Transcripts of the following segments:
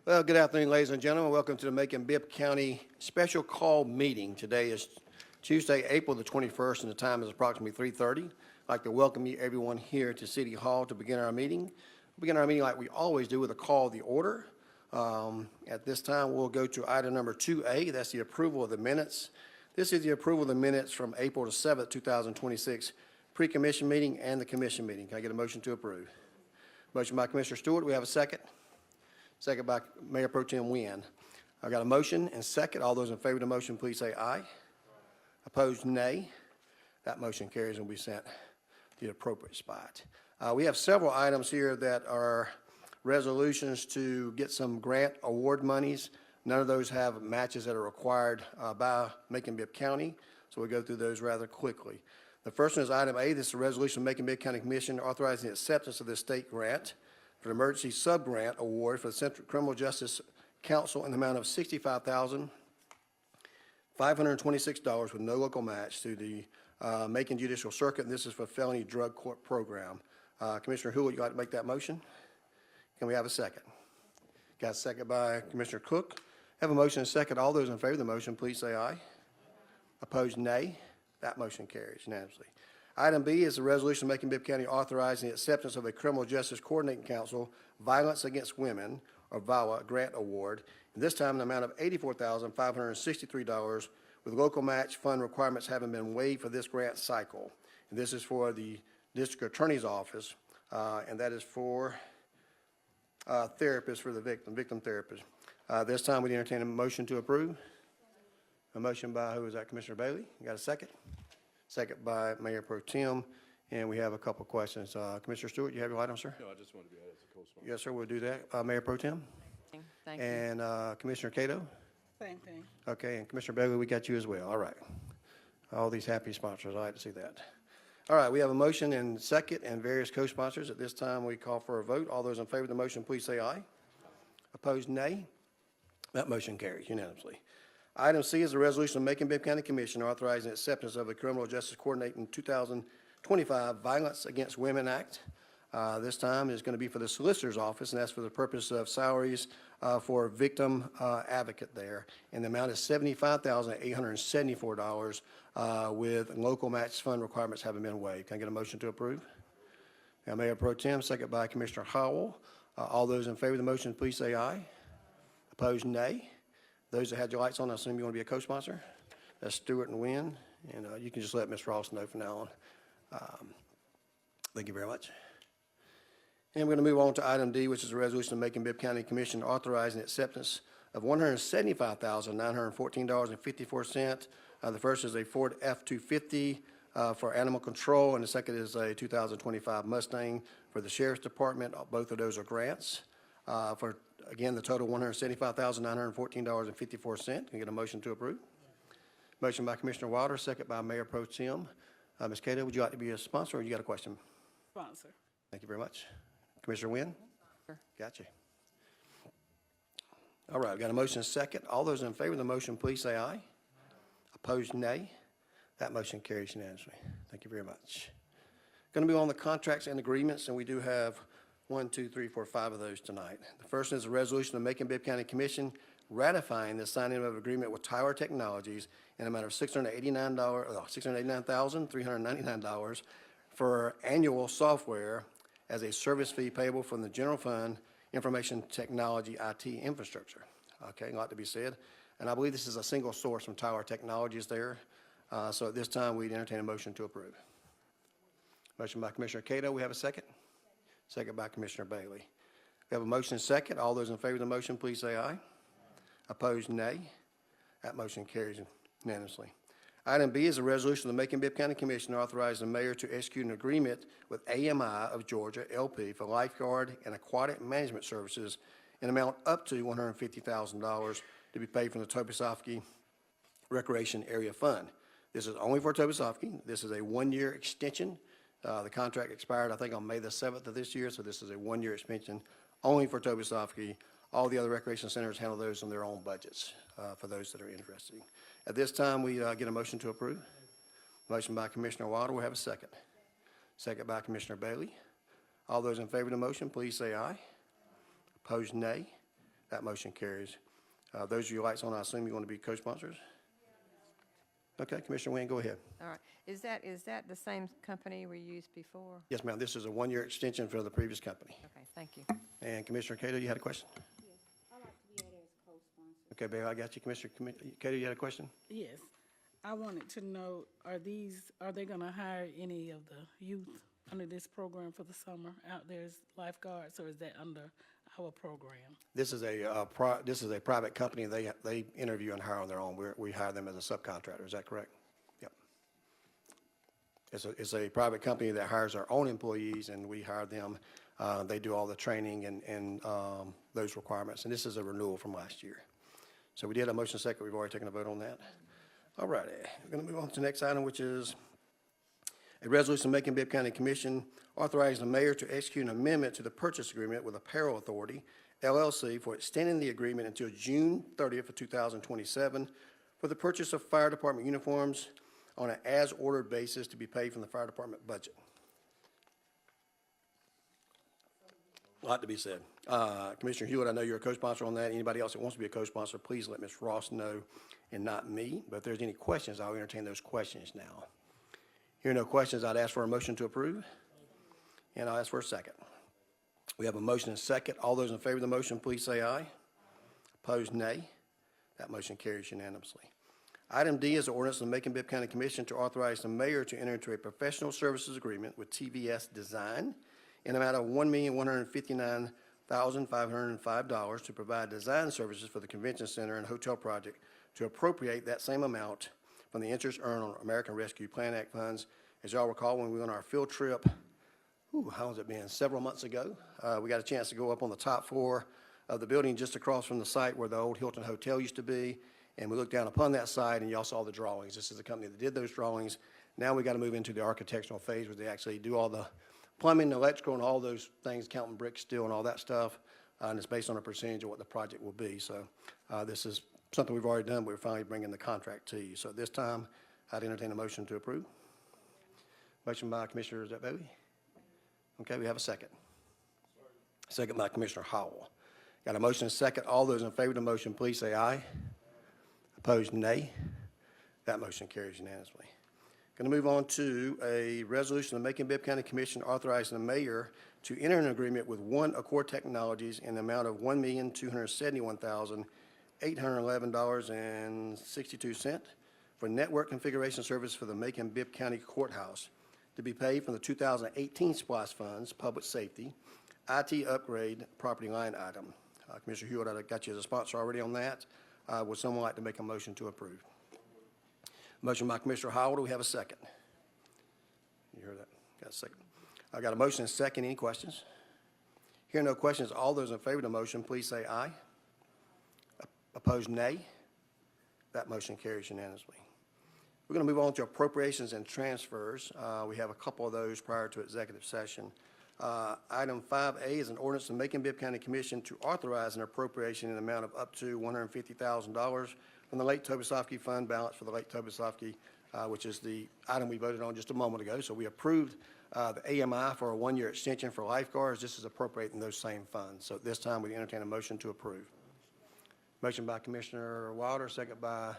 Well, good afternoon, ladies and gentlemen. Welcome to the Macon-Bibb County Special Call Meeting. Today is Tuesday, April the 21st, and the time is approximately 3:30. I'd like to welcome you, everyone, here to City Hall to begin our meeting. We'll begin our meeting like we always do with a call of the order. At this time, we'll go to item number 2A. That's the approval of the minutes. This is the approval of the minutes from April the 7th, 2026, pre-commission meeting and the commission meeting. Can I get a motion to approve? Motion by Commissioner Stewart. We have a second. Second by Mayor Pro Tem Nguyen. I've got a motion and second. All those in favor of the motion, please say aye. Opposed, nay. That motion carries and will be sent to the appropriate spot. We have several items here that are resolutions to get some grant award monies. None of those have matches that are required by Macon-Bibb County, so we'll go through those rather quickly. The first one is item A. This is a resolution of Macon-Bibb County Commission authorizing the acceptance of this state grant for an emergency sub-grant award for the Central Criminal Justice Council in the amount of $65,526 with no local match through the Macon Judicial Circuit, and this is for felony drug court program. Commissioner Hewlett, you'd like to make that motion? Can we have a second? Got a second by Commissioner Cook. Have a motion and a second. All those in favor of the motion, please say aye. Opposed, nay. That motion carries unanimously. Item B is a resolution of Macon-Bibb County authorizing the acceptance of a Criminal Justice Coordinating Council Violence Against Women, or VAWA, grant award, and this time an amount of $84,563 with local match fund requirements having been waived for this grant cycle. And this is for the District Attorney's Office, and that is for therapists for the victim therapists. This time we entertain a motion to approve. A motion by, who is that, Commissioner Bailey? You got a second? Second by Mayor Pro Tem, and we have a couple questions. Commissioner Stewart, you have your item, sir? No, I just want to be added as a co-sponsor. Yes, sir, we'll do that. Mayor Pro Tem? Thank you. And Commissioner Cato? Same thing. Okay, and Commissioner Bailey, we got you as well. All right. All these happy sponsors, I like to see that. All right, we have a motion and second and various co-sponsors. At this time, we call for a vote. All those in favor of the motion, please say aye. Opposed, nay. That motion carries unanimously. Item C is a resolution of Macon-Bibb County Commission authorizing acceptance of a Criminal Justice Coordinating 2025 Violence Against Women Act. This time is going to be for the Solicitor's Office, and that's for the purpose of salaries for a victim advocate there. And the amount is $75,874 with local match fund requirements having been waived. Can I get a motion to approve? Now, Mayor Pro Tem, second by Commissioner Howell. All those in favor of the motion, please say aye. Opposed, nay. Those that had your lights on, I assume you want to be a co-sponsor. That's Stewart and Nguyen, and you can just let Ms. Ross know from now on. Thank you very much. And we're going to move on to item D, which is a resolution of Macon-Bibb County Commission authorizing the acceptance of $175,914.54. The first is a Ford F-250 for animal control, and the second is a 2025 Mustang for the Sheriff's Department. Both of those are grants for, again, the total $175,914.54. Can you get a motion to approve? Motion by Commissioner Wilder, second by Mayor Pro Tem. Ms. Cato, would you like to be a sponsor, or you got a question? Sponsor. Thank you very much. Commissioner Nguyen? Sure. Gotcha. All right, we've got a motion and a second. All those in favor of the motion, please say aye. Opposed, nay. That motion carries unanimously. Thank you very much. Going to be on the contracts and agreements, and we do have 1, 2, 3, 4, 5 of those tonight. The first is a resolution of Macon-Bibb County Commission ratifying the signing of an agreement with Tower Technologies in a matter of $689,399 for annual software as a service fee payable from the General Fund Information Technology IT Infrastructure. Okay, a lot to be said. And I believe this is a single source from Tower Technologies there. So at this time, we'd entertain a motion to approve. Motion by Commissioner Cato. We have a second? Second by Commissioner Bailey. We have a motion and second. All those in favor of the motion, please say aye. Opposed, nay. That motion carries unanimously. Item B is a resolution of the Macon-Bibb County Commission authorizing the mayor to execute an agreement with AMI of Georgia, LP, for lifeguard and aquatic management services in amount up to $150,000 to be paid from the Toposophy Recreation Area Fund. This is only for Toposophy. This is a one-year extension. The contract expired, I think, on May the 7th of this year, so this is a one-year extension only for Toposophy. All the other recreation centers handle those on their own budgets for those that are interested. At this time, we get a motion to approve. Motion by Commissioner Wilder. We have a second. Second by Commissioner Bailey. All those in favor of the motion, please say aye. Opposed, nay. That motion carries. Those of you lights on, I assume you want to be co-sponsors? Okay, Commissioner Wynn, go ahead. All right. Is that the same company we used before? Yes, ma'am. This is a one-year extension for the previous company. Okay, thank you. And Commissioner Cato, you had a question? Yes, I'd like to be added as co-sponsor. Okay, Bailey, I got you. Commissioner Cato, you had a question? Yes, I wanted to know, are they gonna hire any of the youth under this program for the summer out there as lifeguards, or is that under our program? This is a private company. They interview and hire on their own. We hire them as a subcontractor. Is that correct? Yep. It's a private company that hires their own employees, and we hire them. They do all the training and those requirements. And this is a renewal from last year. So we did a motion second. We've already taken a vote on that. All righty. We're going to move on to the next item, which is a resolution making Bibb County Commission authorizing the mayor to execute an amendment to the purchase agreement with Apparel Authority, LLC, for extending the agreement until June 30th of 2027 for the purchase of fire department uniforms on an as-ordered basis to be paid from the fire department budget. A lot to be said. Commissioner Hewitt, I know you're a co-sponsor on that. Anybody else that wants to be a co-sponsor, please let Ms. Ross know and not me. But if there's any questions, I'll entertain those questions now. Hearing no questions, I'd ask for a motion to approve. And I'll ask for a second. We have a motion and a second. All those in favor of the motion, please say aye. Opposed, nay. That motion carries unanimously. Item D is the ordinance of the Macon-Bibb County Commission to authorize the mayor to enter into a professional services agreement with TVS Design in the amount of $1,159,505 to provide design services for the convention center and hotel project, to appropriate that same amount from the interest earned on American Rescue Plan Act funds. As y'all recall, when we went on our field trip, how has it been, several months ago, we got a chance to go up on the top floor of the building just across from the site where the old Hilton Hotel used to be, and we looked down upon that site, and y'all saw the drawings. This is the company that did those drawings. Now we got to move into the architectural phase where they actually do all the plumbing, electrical, and all those things, counting bricks, steel, and all that stuff, and it's based on a percentage of what the project will be. So this is something we've already done, but we're finally bringing the contract to you. So at this time, I'd entertain a motion to approve. Motion by Commissioner Bailey. Okay, we have a second. Second by Commissioner Howell. Got a motion and a second. All those in favor of the motion, please say aye. Opposed, nay. That motion carries unanimously. Going to move on to a resolution of the Macon-Bibb County Commission authorizing the mayor to enter an agreement with One Accord Technologies in the amount of $1,271,811.62 for network configuration service for the Macon-Bibb County Courthouse to be paid from the 2018 SPLOST funds, public safety, IT upgrade, property line item. Commissioner Hewitt, I got you as a sponsor already on that. Would someone like to make a motion to approve? Motion by Commissioner Howell. Do we have a second? You heard that? Got a second. I got a motion and a second. Any questions? Hearing no questions, all those in favor of the motion, please say aye. Opposed, nay. That motion carries unanimously. We're going to move on to appropriations and transfers. We have a couple of those prior to executive session. Item 5A is an ordinance of Macon-Bibb County Commission to authorize an appropriation in the amount of up to $150,000 from the Lake Tobiesofsky Fund balance for the Lake Tobiesofsky, which is the item we voted on just a moment ago. So we approved the AMI for a one-year extension for lifeguards. This is appropriating those same funds. So at this time, we entertain a motion to approve. Motion by Commissioner Wilder, second by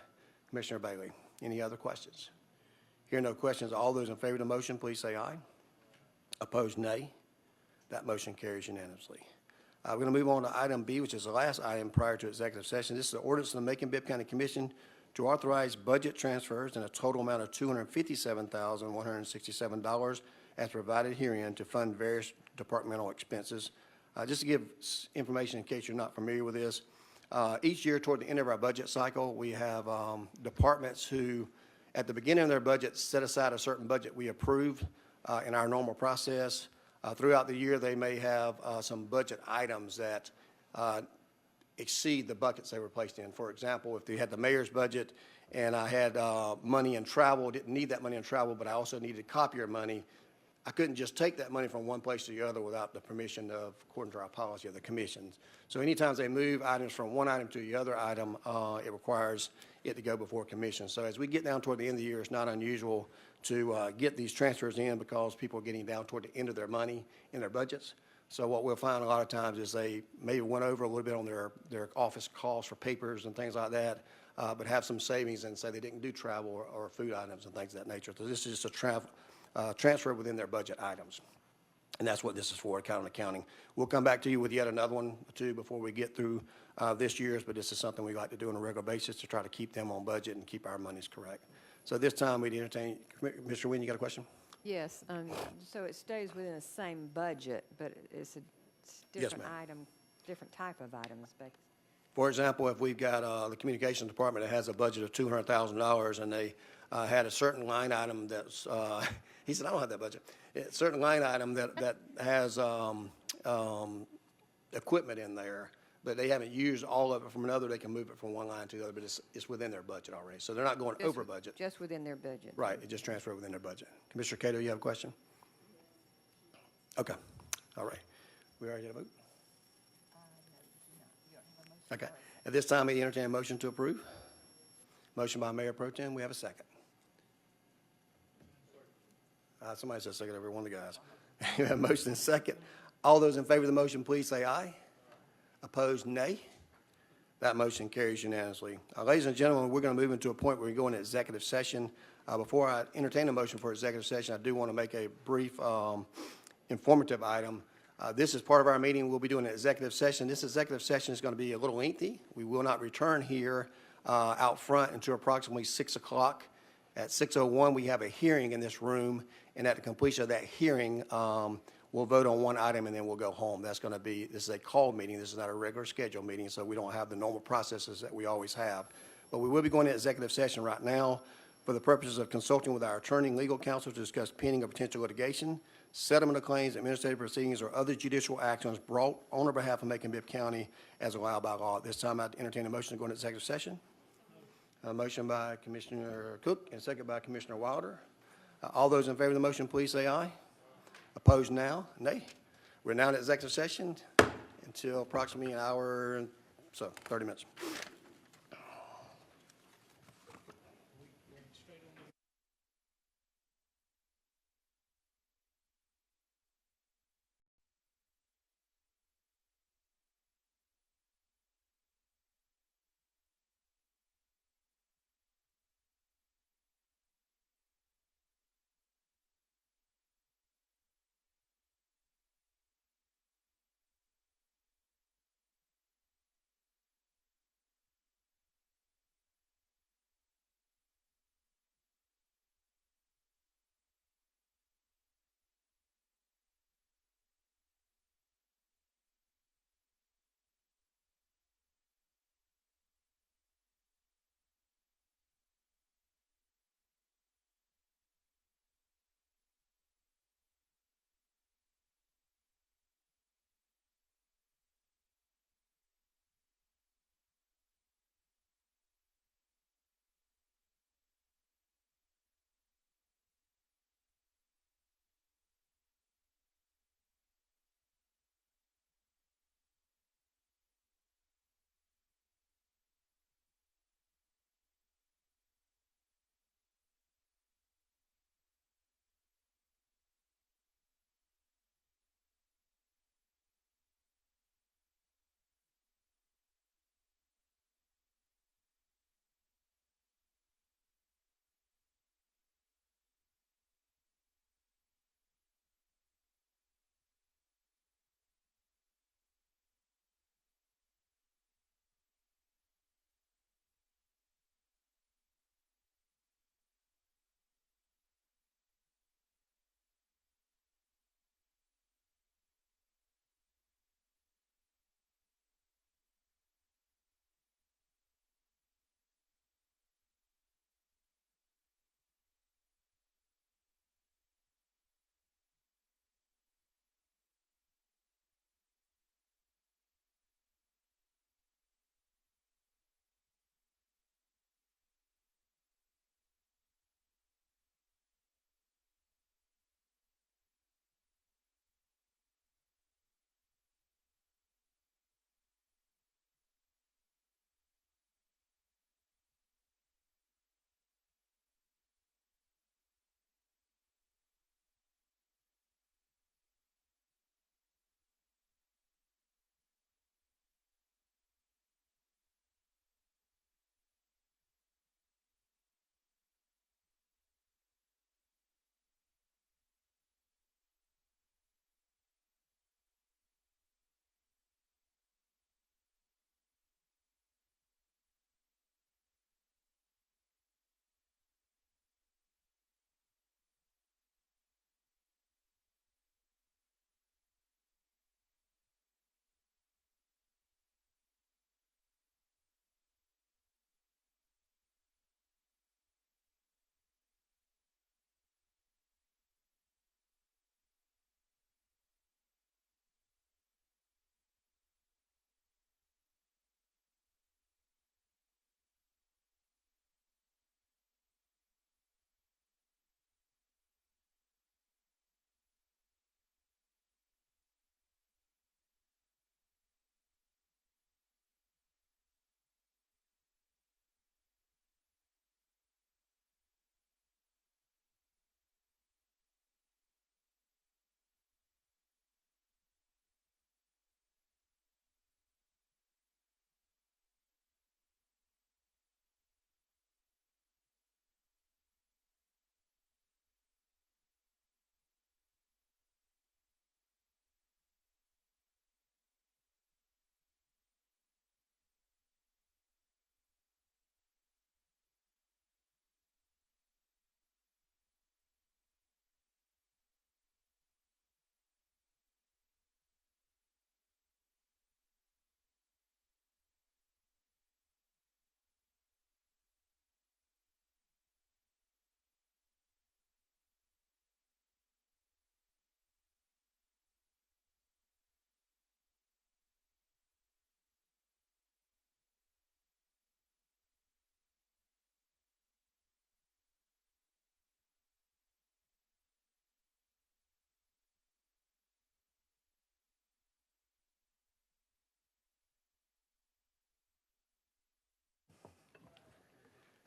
Commissioner Bailey. Any other questions? Hearing no questions, all those in favor of the motion, please say aye. Opposed, nay. That motion carries unanimously. We're going to move on to item B, which is the last item prior to executive session. This is the ordinance of the Macon-Bibb County Commission to authorize budget transfers in a total amount of $257,167 as provided herein to fund various departmental expenses. Just to give information in case you're not familiar with this, each year toward the end of our budget cycle, we have departments who, at the beginning of their budget, set aside a certain budget we approve in our normal process. Throughout the year, they may have some budget items that exceed the buckets they were placed in. For example, if they had the mayor's budget and I had money in travel, didn't need that money in travel, but I also needed copier money, I couldn't just take that money from one place to the other without the permission of, according to our policy of the commissions. So anytime they move items from one item to the other item, it requires it to go before commission. So as we get down toward the end of the year, it's not unusual to get these transfers in because people are getting down toward the end of their money in their budgets. So what we'll find a lot of times is they maybe went over a little bit on their office costs for papers and things like that, but have some savings and say they didn't do travel or food items and things of that nature. So this is just a transfer within their budget items. And that's what this is for, account accounting. We'll come back to you with yet another one or two before we get through this year's, but this is something we like to do on a regular basis to try to keep them on budget and keep our monies correct. So this time we'd entertain, Mr. Wynn, you got a question? Yes, so it stays within the same budget, but it's a Yes, different ma'am. item, different type of items, but For example, if we've got the communications department that has a budget of $200,000 and they had a certain line item that's, he said, I don't have that budget. A certain line item that has equipment in there, but they haven't used all of it from another, they can move it from one line to the other, but it's within their budget already. So they're not going over budget. just within their budget. Right, it just transferred within their budget. Commissioner Cato, you have a question? Okay, all right. We already had a vote? Okay. At this time, I entertain a motion to approve. Motion by Mayor Pro Tem. We have a second. Somebody said second, every one of the guys. We have a motion and second. All those in favor of the motion, please say aye. Opposed, nay. That motion carries unanimously. Ladies and gentlemen, we're going to move into a point where we go into executive session. Before I entertain a motion for executive session, I do want to make a brief informative item. This is part of our meeting. We'll be doing an executive session. This executive session is going to be a little lengthy. We will not return here out front until approximately 6 o'clock. At 6:01, we have a hearing in this room, and at the completion of that hearing, we'll vote on one item, and then we'll go home. This is a called meeting. This is not a regular scheduled meeting, so we don't have the normal processes that we always have. But we will be going to executive session right now for the purposes of consulting with our attorney and legal counsel to discuss pending or potential litigation, settlement of claims, administrative proceedings, or other judicial actions brought on or behalf of Macon-Bibb County as allowed by law. At this time, I'd entertain a motion to go into executive session. A motion by Commissioner Cook and a second by Commissioner Wilder. All those in favor of the motion, please say aye. Opposed now? Nay. We're now in executive session until approximately an hour and so 30 minutes.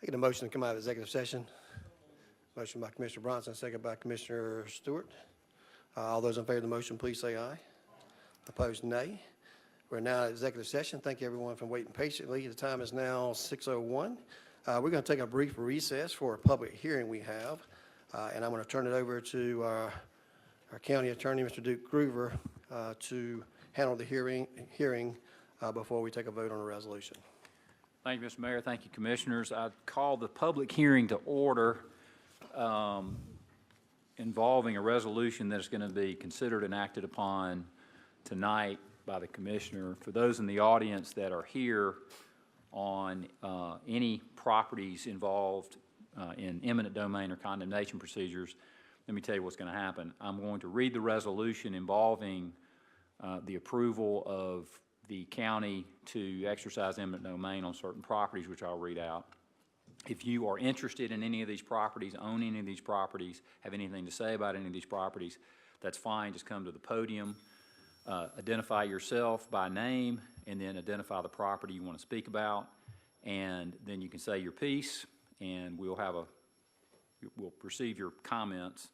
I get a motion to come out of executive session. Motion by Commissioner Bronson, second by Commissioner Stewart. All those in favor of the motion, please say aye. Opposed, nay. We're now in executive session. Thank you, everyone, for waiting patiently. The time is now 6:01. We're going to take a brief recess for a public hearing we have, and I'm going to turn it over to our county attorney, Mr. Duke Groover, to handle the hearing before we take a vote on the resolution. Thank you, Mr. Mayor. Thank you, Commissioners. I call the public hearing to order involving a resolution that's going to be considered and acted upon tonight by the Commissioner. For those in the audience that are here on any properties involved in eminent domain or condemnation procedures, let me tell you what's going to happen. I'm going to read the resolution involving the approval of the county to exercise eminent domain on certain properties, which I'll read out. If you are interested in any of these properties, own any of these properties, have anything to say about any of these properties, that's fine. Just come to the podium, identify yourself by name, and then identify the property you want to speak about, and then you can say your piece, and we'll receive your comments,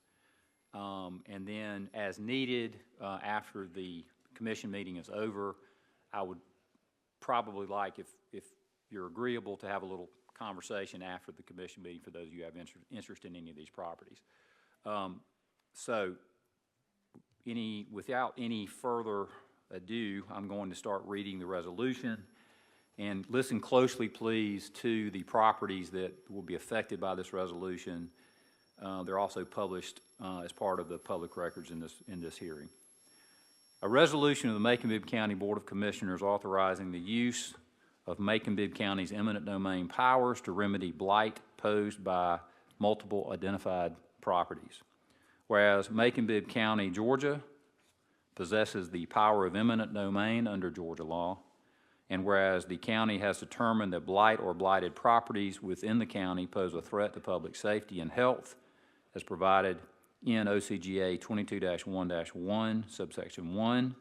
and then as needed, after the commission meeting is over, I would probably like, if you're agreeable, to have a little conversation after the commission meeting for those of you who have interest in any of these properties. Without any further ado, I'm going to start reading the resolution. And listen closely, please, to the properties that will be affected by this resolution. They're also published as part of the public records in this hearing. A resolution of the Macon-Bibb County Board of Commissioners authorizing the use of Macon-Bibb County's eminent domain powers to remedy blight posed by multiple identified properties. Whereas Macon-Bibb County, Georgia, possesses the power of eminent domain under Georgia law, and whereas the county has determined that blight or blighted properties within the county pose a threat to public safety and health, as provided in OCGA 22-1-1, subsection 1,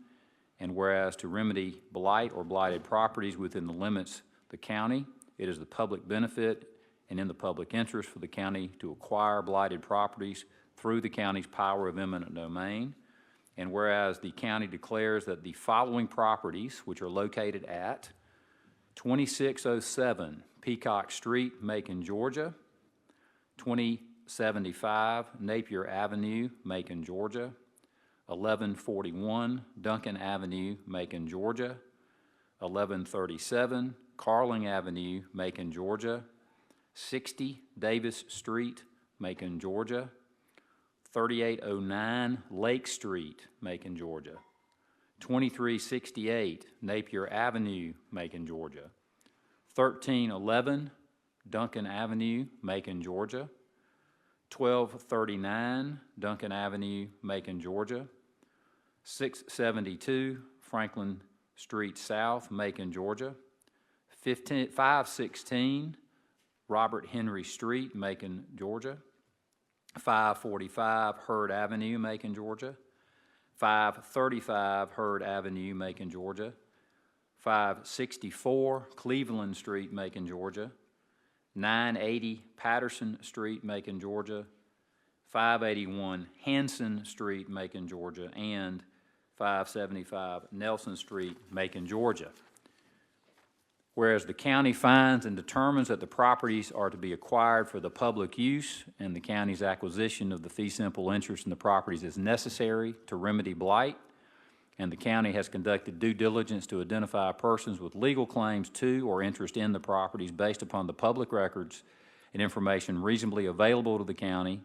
and whereas to remedy blight or blighted properties within the limits of the county, it is the public benefit and in the public interest for the county to acquire blighted properties through the county's power of eminent domain, and whereas the county declares that the following properties, which are located at 2607 Peacock Street, Macon, Georgia, 2075 Napier Avenue, Macon, Georgia, 1141 Duncan Avenue, Macon, Georgia, 1137 Carling Avenue, Macon, Georgia, 60 Davis Street, Macon, Georgia, 3809 Lake Street, Macon, Georgia, 2368 Napier Avenue, Macon, Georgia, 1311 Duncan Avenue, Macon, Georgia, 1239 Duncan Avenue, Macon, Georgia, 672 Franklin Street South, Macon, Georgia, 516 Robert Henry Street, Macon, Georgia, 545 Hurd Avenue, Macon, Georgia, 535 Hurd Avenue, Macon, Georgia, 564 Cleveland Street, Macon, Georgia, 980 Patterson Street, Macon, Georgia, 581 Hanson Street, Macon, Georgia, and 575 Nelson Street, Macon, Georgia. Whereas the county finds and determines that the properties are to be acquired for the public use and the county's acquisition of the fee simple interest in the properties is necessary to remedy blight, and the county has conducted due diligence to identify persons with legal claims to or interest in the properties based upon the public records and information reasonably available to the county,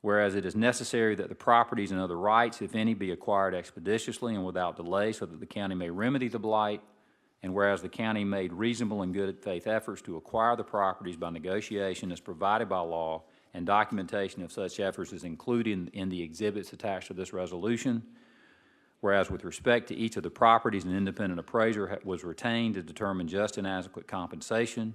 whereas it is necessary that the properties and other rights, if any, be acquired expeditiously and without delay so that the county may remedy the blight, and whereas the county made reasonable and good faith efforts to acquire the properties by negotiation as provided by law, and documentation of such efforts is included in the exhibits attached to this resolution, whereas with respect to each of the properties, an independent appraiser was retained to determine just and adequate compensation,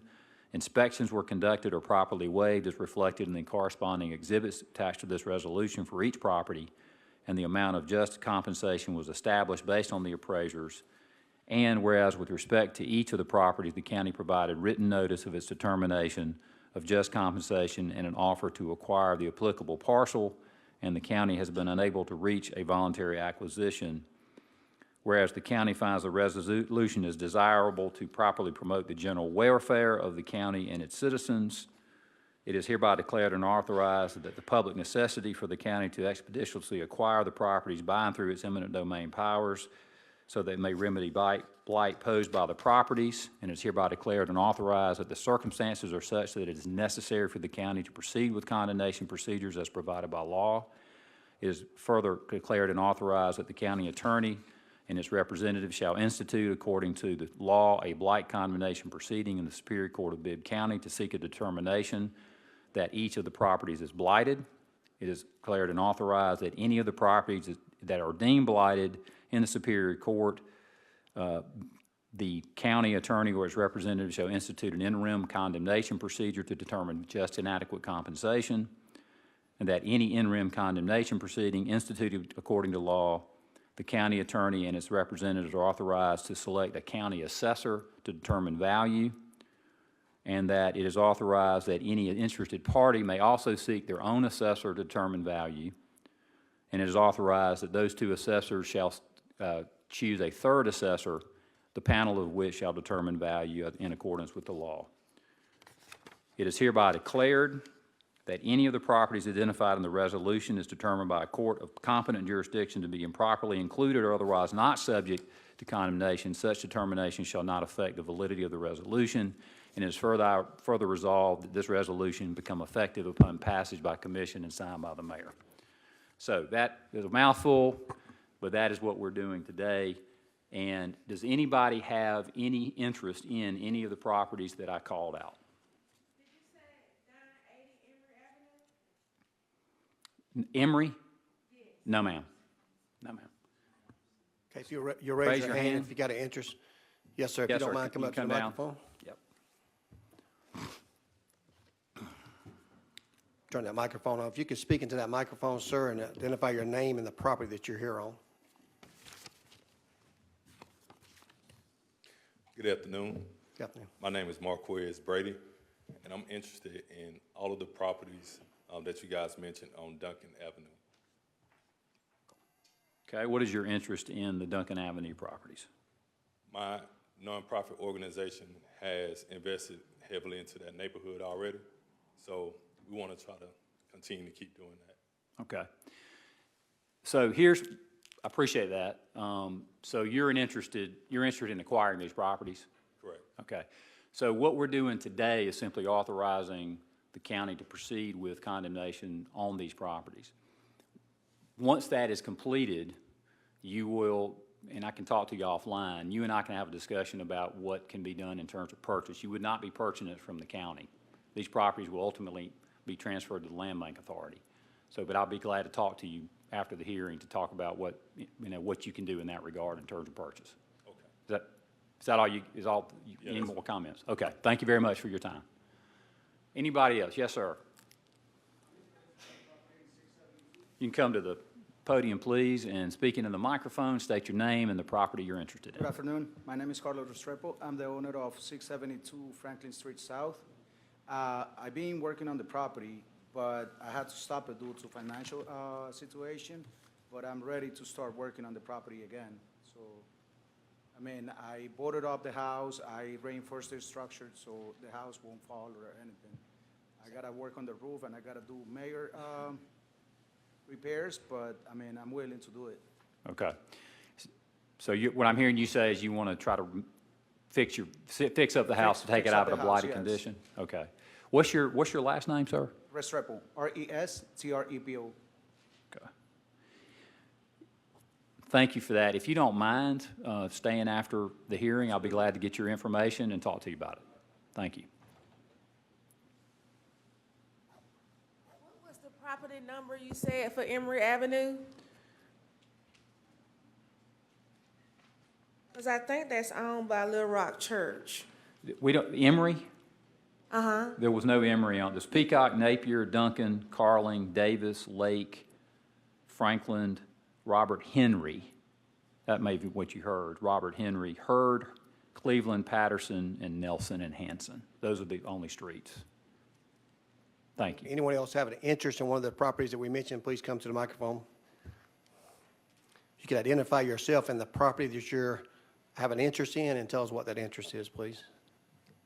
inspections were conducted or properly waived as reflected in the corresponding exhibits attached to this resolution for each property, and the amount of just compensation was established based on the appraisers, And whereas with respect to each of the properties, the county provided written notice of its determination of just compensation and an offer to acquire the applicable parcel, and the county has been unable to reach a voluntary acquisition. Whereas the county finds the resolution is desirable to properly promote the general welfare of the county and its citizens, it is hereby declared and authorized that the public necessity for the county to expeditiously acquire the properties by and through its eminent domain powers so that it may remedy blight posed by the properties, and is hereby declared and authorized that the circumstances are such that it is necessary for the county to proceed with condemnation procedures as provided by law. It is further declared and authorized that the county attorney and its representatives shall institute, according to the law, a blight condemnation proceeding in the Superior Court of Bibb County to seek a determination that each of the properties is blighted. It is declared and authorized that any of the properties that are deemed blighted in the Superior Court, the county attorney or its representative shall institute an interim condemnation procedure to determine just and adequate compensation, and that any interim condemnation proceeding instituted according to law, the county attorney and its representatives are authorized to select a county assessor to determine value, and that it is authorized that any interested party may also seek their own assessor to determine value, and it is authorized that those two assessors shall choose a third assessor, the panel of which shall determine value in accordance with the law. It is hereby declared that any of the properties identified in the resolution is determined by a court of competent jurisdiction to be improperly included or otherwise not subject to condemnation. Such determination shall not affect the validity of the resolution, and it is further resolved that this resolution become effective upon passage by commission and signed by the mayor. So that is a mouthful, but that is what we're doing today. And does anybody have any interest in any of the properties that I called out? Did you say 980 Emory Avenue? Emory? Yes. No, ma'am. No, ma'am. Okay, so you raise Raise your your hand hand. if you got an interest. Yes, sir. If you Yes, don't sir. mind, come You up to the come down. microphone. Yep. Turn that microphone on. If you could speak into that microphone, sir, and identify your name and the property that you're here on. Good afternoon. Definitely. My name is Marquez Brady, and I'm interested in all of the properties that you guys mentioned on Duncan Avenue. Okay, what is your interest in the Duncan Avenue properties? My nonprofit organization has invested heavily into that neighborhood already, so we want to try to continue to keep doing that. Okay. So here's, I appreciate that. So you're interested in acquiring these properties? Correct. Okay. So what we're doing today is simply authorizing the county to proceed with condemnation on these properties. Once that is completed, you will, and I can talk to you offline, you and I can have a discussion about what can be done in terms of purchase. You would not be purchasing it from the county. These properties will ultimately be transferred to the Land Bank Authority. So, but I'll be glad to talk to you after the hearing to talk about what, what you can do in that regard in terms of purchase. Okay. Is that all you, Yeah, any that's more comments? Okay, thank you very much for your time. Anybody else? Yes, sir. You can come to the podium, please, and speak into the microphone, state your name and the property you're interested Good in. afternoon. My name is Carlos Restrepo. I'm the owner of 672 Franklin Street South. I've been working on the property, but I had to stop it due to financial situation, but I'm ready to start working on the property again. So, I mean, I boarded up the house, I reinforced the structure so the house won't fall or anything. I gotta work on the roof and I gotta do major repairs, but, I mean, I'm willing to do it. Okay. So what I'm hearing you say is you want to try to fix up the house to take Fix it up out of the a house, blighted yes. condition? Okay. What's your last name, sir? Restrepo, R-E-S-T-R-E-P-O. Okay. Thank you for that. If you don't mind staying after the hearing, I'll be glad to get your information and talk to you about it. Thank you. What was the property number you said for Emory Avenue? Because I think that's owned by Little Rock Church. We don't, Emory? Uh-huh. There was no Emory on this. Peacock, Napier, Duncan, Carling, Davis, Lake, Franklin, Robert Henry. That may be what you heard. Robert Henry, Hurd, Cleveland, Patterson, and Nelson and Hanson. Those are the only streets. Thank you. Anyone else have an interest in one of the properties that we mentioned, please come to the microphone. You can identify yourself and the property that you're have an interest in and tell us what that interest is, please.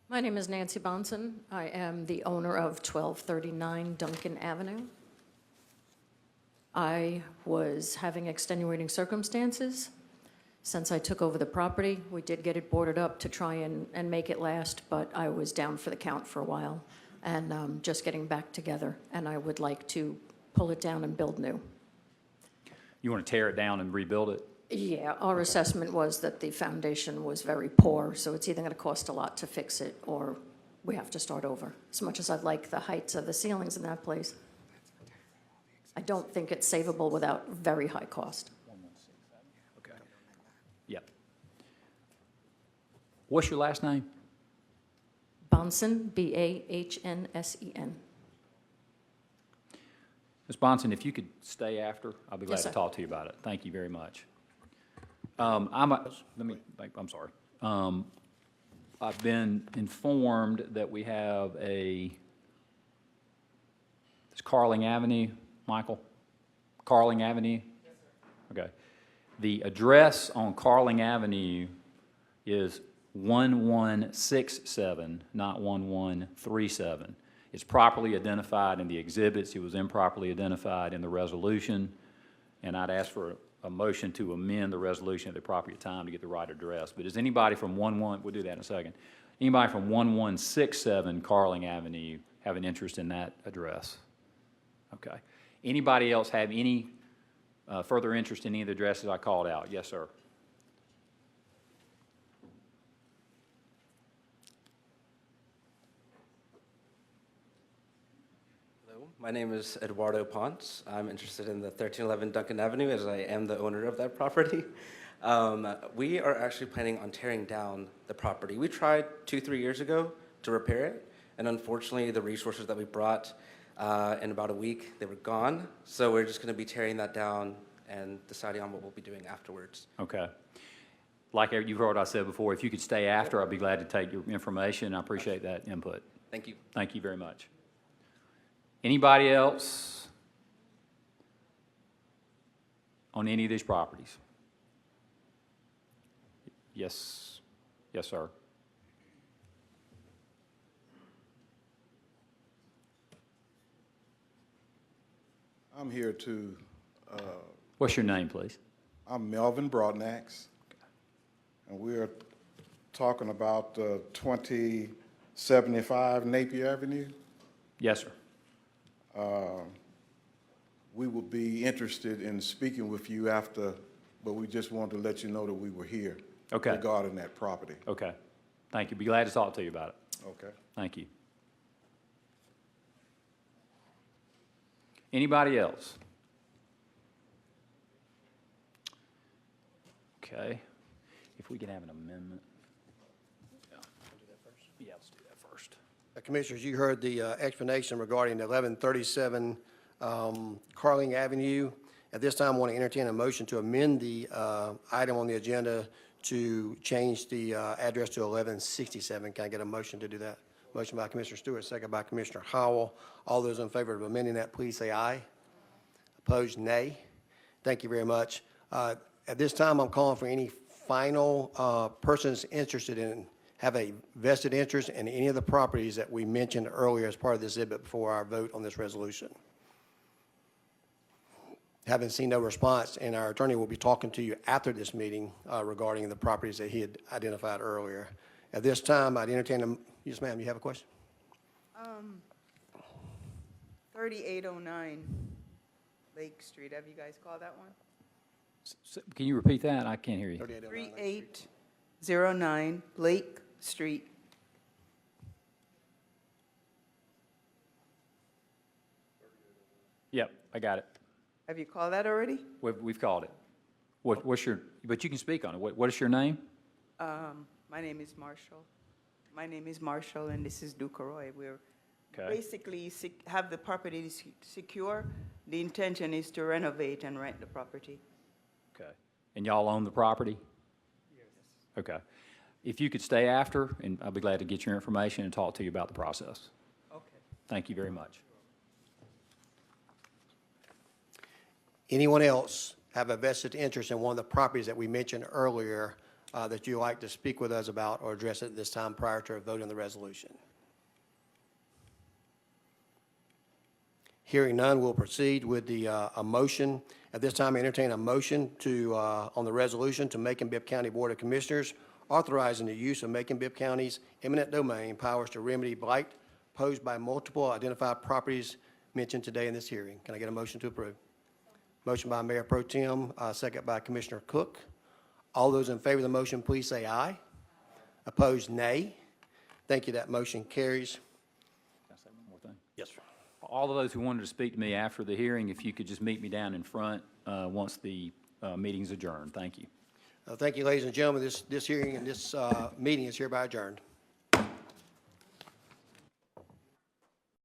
My name is Nancy Bonson. I am the owner of 1239 Duncan Avenue. I was having extenuating circumstances. Since I took over the property, we did get it boarded up to try and make it last, but I was down for the count for a while and just getting back together, and I would like to pull it down and build new. You want to tear it down and rebuild it? Yeah, our assessment was that the foundation was very poor, so it's either going to cost a lot to fix it or we have to start over. As much as I'd like the heights of the ceilings in that place, I don't think it's savable without very high cost. Okay. Yep. What's your last name? Bonson, B-A-H-N-S-E-N. Ms. Bonson, if you could stay after, I'll be glad Yes, to sir. talk to you about it. Thank you very much. I'm sorry. I've been informed that we have it's Carling Avenue, Michael? Carling Avenue? Yes, sir. Okay. The address on Carling Avenue is 1167, not 1137. It's properly identified in the exhibits. It was improperly identified in the resolution. And I'd ask for a motion to amend the resolution at the appropriate time to get the right address. But does anybody from we'll do that in a second. Anybody from 1167 Carling Avenue have an interest in that address? Okay. Anybody else have any further interest in any of the addresses I called out? Yes, sir. My name is Eduardo Ponce. I'm interested in the 1311 Duncan Avenue as I am the owner of that property. We are actually planning on tearing down the property. We tried 2-3 years ago to repair it, and unfortunately the resources that we brought in about a week, they were gone. So we're just going to be tearing that down and deciding on what we'll be doing afterwards. Okay. Like you've heard I said before, if you could stay after, I'd be glad to take your information. I appreciate that input. Thank you. Thank you very much. Anybody else on any of these properties? Yes. Yes, sir. I'm here to, What's your name, please? I'm Melvin Broadnax, and we're talking about 2075 Napier Avenue. Yes, sir. We would be interested in speaking with you after, but we just wanted to let you know that we were here. Okay. Regarding that property. Okay. Thank you. Be glad to talk to you about it. Okay. Thank you. Anybody else? Okay. If we could have an amendment. Yeah, let's do that first. Commissioners, you heard the explanation regarding 1137 Carling Avenue. At this time, I want to entertain a motion to amend the item on the agenda to change the address to 1167. Can I get a motion to do that? Motion by Commissioner Stewart, second by Commissioner Howell. All those in favor of amending that, please say aye. Opposed, nay. Thank you very much. At this time, I'm calling for any final persons interested in, have a vested interest in any of the properties that we mentioned earlier as part of this exhibit before our vote on this resolution. Haven't seen no response, and our attorney will be talking to you after this meeting regarding the properties that he had identified earlier. At this time, I'd entertain a, yes, ma'am, you have a question? 3809 Lake Street, have you guys called that one? Can you repeat that? I can't hear you. 3809 Lake Street. Yep, I got it. Have you called that already? We've called it. What's your, but you can speak on it. What is your name? My name is Marshall. My name is Marshall, and this is Ducaroy. We're Okay. basically have the property secure. The intention is to renovate and rent the property. Okay. And y'all own the property? Yes. Okay. If you could stay after, and I'll be glad to get your information and talk to you about the process. Okay. Thank you very much. Anyone else have a vested interest in one of the properties that we mentioned earlier that you'd like to speak with us about or address at this time prior to voting on the resolution? Hearing none, we'll proceed with the a motion. At this time, I entertain a motion to on the resolution to Macon-Bibb County Board of Commissioners authorizing the use of Macon-Bibb County's eminent domain powers to remedy blight posed by multiple identified properties mentioned today in this hearing. Can I get a motion to approve? Motion by Mayor Pro Tem, second by Commissioner Cook. All those in favor of the motion, please say aye. Opposed, nay. Thank you. That motion carries. Can I say one more thing? Yes, sir. All of those who wanted to speak to me after the hearing, if you could just meet me down in front once the meeting's adjourned. Thank you. Thank you, ladies and gentlemen. This hearing and this meeting is hereby adjourned.